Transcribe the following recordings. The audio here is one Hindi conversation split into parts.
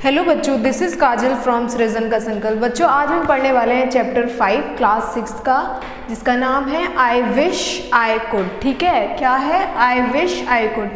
हेलो बच्चों, दिस इज़ काजल फ्रॉम सृजन का संकल्प। बच्चों, आज हम पढ़ने वाले हैं चैप्टर 5 क्लास 6 का, जिसका नाम है आई विश आई कुड। ठीक है, क्या है? I wish I could.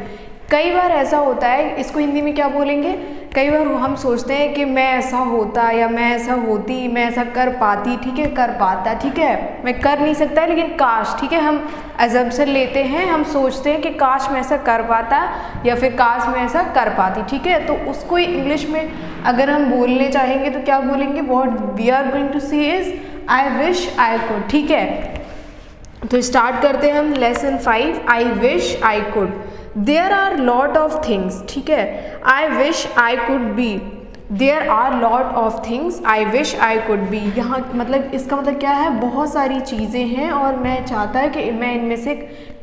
कई बार ऐसा होता है, इसको हिंदी में क्या बोलेंगे? कई बार हम सोचते हैं कि मैं ऐसा होता या मैं ऐसा होती, मैं ऐसा कर पाती, ठीक है, कर पाता, ठीक है, मैं कर नहीं सकता लेकिन काश, ठीक है, हम अजम्पशन लेते हैं, हम सोचते हैं कि काश मैं ऐसा कर पाता या फिर काश मैं ऐसा कर पाती, ठीक है। तो उसको इंग्लिश में अगर हम बोलने चाहेंगे तो क्या बोलेंगे? What we are going to say is I wish I could. ठीक है, तो स्टार्ट करते हैं हम lesson 5 I wish I could. There are lot of things, ठीक है, I wish I could be. There are lot of things I wish I could be. यहाँ मतलब इसका मतलब क्या है? बहुत सारी चीज़ें हैं और मैं चाहता है कि मैं इनमें से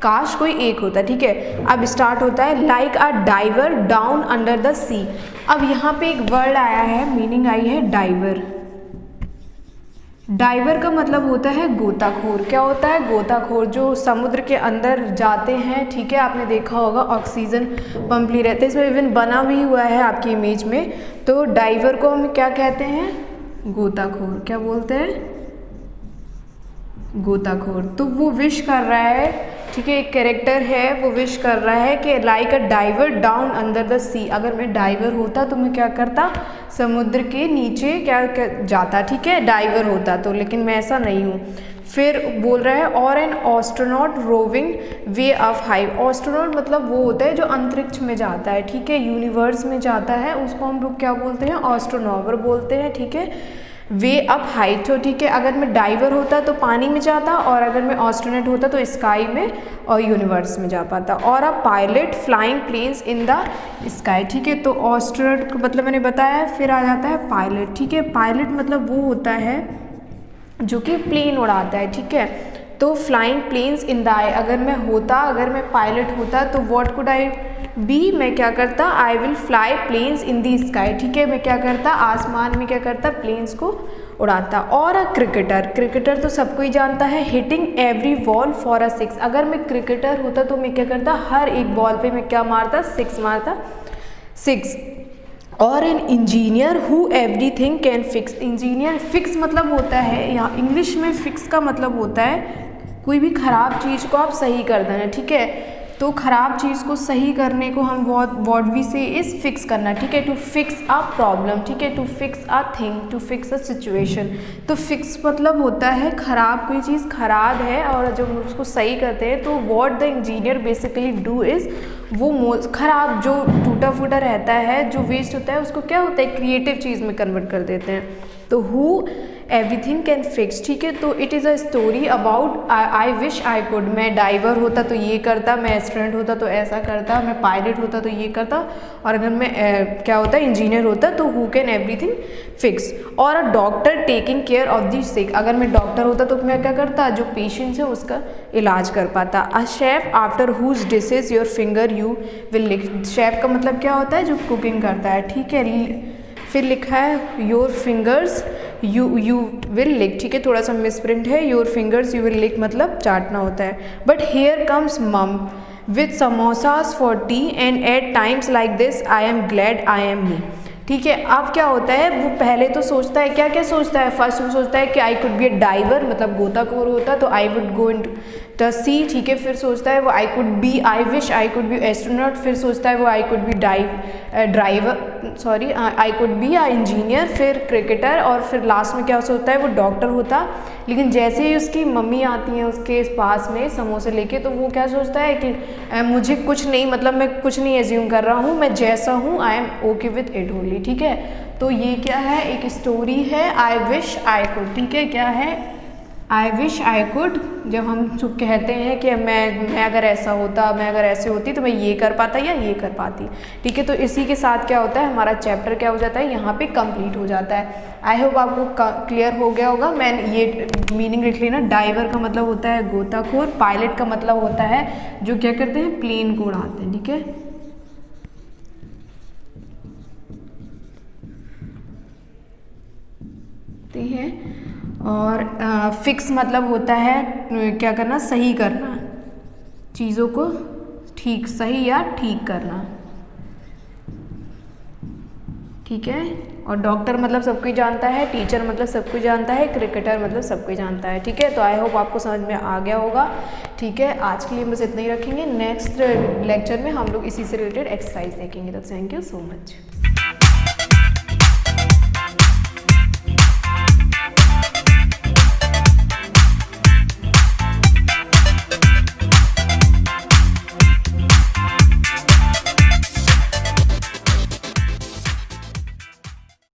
काश कोई एक होता। ठीक है, अब स्टार्ट होता है like a diver down under the sea. अब यहाँ पे एक वर्ड आया है, मीनिंग आई है डाइवर। डाइवर का मतलब होता है गोताखोर। क्या होता है? गोताखोर, जो समुद्र के अंदर जाते हैं। ठीक है, आपने देखा होगा ऑक्सीजन पंप ली रहते हैं, इसमें इवन बना भी हुआ है आपकी इमेज में। तो डाइवर को हम क्या कहते हैं? गोताखोर। क्या बोलते हैं? गोताखोर। तो वो विश कर रहा है, ठीक है, एक कैरेक्टर है, वो विश कर रहा है कि like a diver down under the sea. अगर मैं डाइवर होता तो मैं क्या करता? समुद्र के नीचे क्या जाता, ठीक है, डाइवर होता तो, लेकिन मैं ऐसा नहीं हूँ। फिर बोल रहा है और an astronaut roving way of high. Astronaut मतलब वो होता है जो अंतरिक्ष में जाता है, ठीक है, यूनिवर्स में जाता है, उसको हम लोग क्या बोलते हैं? ऑस्ट्रोनॉवर बोलते हैं। ठीक है, वे अप हाइट हो। ठीक है, अगर मैं डाइवर होता तो पानी में जाता, और अगर मैं ऑस्ट्रोनॉट होता तो स्काई में और यूनिवर्स में जा पाता। और a pilot flying planes in the sky. ठीक है, तो ऑस्ट्रोनॉट का मतलब मैंने बताया। फिर आ जाता है पायलट। ठीक है, पायलट मतलब वो होता है जो कि प्लेन उड़ाता है। ठीक है, तो फ्लाइंग प्लेन्स इन द आई। अगर मैं पायलट होता तो व्हाट कुड आई बी? मैं क्या करता? I will fly planes in the sky. ठीक है, मैं क्या करता? आसमान में क्या करता? प्लेन्स को उड़ाता। और अ क्रिकेटर। क्रिकेटर तो सबको ही जानता है, hitting every ball for a 6। अगर मैं क्रिकेटर होता तो मैं क्या करता? हर एक बॉल पे मैं क्या मारता? 6 मारता, 6। और an engineer who everything can fix. Engineer, fix मतलब होता है, यहाँ इंग्लिश में फिक्स का मतलब होता है कोई भी खराब चीज़ को आप सही कर देना। ठीक है, तो खराब चीज़ को सही करने को हम what we say is fix करना। ठीक है, टू फिक्स अ प्रॉब्लम। ठीक है, to fix a thing, to fix a situation. तो फिक्स मतलब होता है खराब, कोई चीज़ खराब है और जब उसको सही करते हैं तो what the engineer basically do is, वो खराब जो टूटा फूटा रहता है, जो वेस्ट होता है, उसको क्या होता है? क्रिएटिव चीज़ में कन्वर्ट कर देते हैं। तो हु एवरीथिंग कैन फिक्स। ठीक है, तो it is a story about I wish I could. मैं डाइवर होता तो ये करता, मैं एस्ट्रोनॉट होता तो ऐसा करता, मैं पायलट होता तो ये करता, और अगर मैं क्या होता? इंजीनियर होता तो हु कैन एवरीथिंग फिक्स। और a doctor taking care of the sick. अगर मैं डॉक्टर होता तो मैं क्या करता? जो पेशेंट है उसका इलाज कर पाता। A chef after whose dishes your finger you will lick. Chef का मतलब क्या होता है? जो कुकिंग करता है। ठीक है, फिर लिखा है your fingers you will lick. ठीक है, थोड़ा सा मिसप्रिंट है, your fingers you will lick मतलब चाटना होता है। But here comes mum with samosas for tea and at times like this I am glad I am me. ठीक है, अब क्या होता है? वो पहले तो सोचता है, क्या क्या सोचता है? फर्स्ट वो सोचता है कि I could be a diver, मतलब गोताखोर होता तो I would go in the सी। ठीक है, फिर सोचता है वो I could be, I wish I could be astronaut. फिर सोचता है वो I could be I could be a engineer, फिर क्रिकेटर, और फिर लास्ट में क्या सोचता है? वो डॉक्टर होता। लेकिन जैसे ही उसकी मम्मी आती है उसके पास में समोसे लेके, तो वो क्या सोचता है कि मुझे कुछ नहीं, मतलब मैं कुछ नहीं एज्यूम कर रहा हूँ, मैं जैसा हूँ I am okay with it only. ठीक है, तो ये क्या है? एक स्टोरी है आई विश आई कुड। ठीक है, क्या है? I wish I could. जब हम कहते हैं कि मैं अगर ऐसा होता, मैं अगर ऐसे होती तो मैं ये कर पाता या ये कर पाती। ठीक है, तो इसी के साथ क्या होता है? हमारा चैप्टर क्या हो जाता है? यहाँ पे कंप्लीट हो जाता है। आई होप आपको क्लियर हो गया होगा। मैं ये मीनिंग लिख लेना। डाइवर का मतलब होता है गोताखोर, पायलट का मतलब होता है जो क्या करते हैं? प्लेन को उड़ाते हैं। ठीक है, और फिक्स मतलब होता है क्या करना? सही करना, चीज़ों को ठीक, सही या ठीक करना। ठीक है। और डॉक्टर मतलब सबको जानता है, टीचर मतलब सबको जानता है, क्रिकेटर मतलब सबको जानता है। ठीक है, तो आई होप आपको समझ में आ गया होगा। ठीक है, आज के लिए बस इतना ही रखेंगे। नेक्स्ट लेक्चर में हम लोग इसी से रिलेटेड एक्सरसाइज देखेंगे। तो थैंक यू सो मच।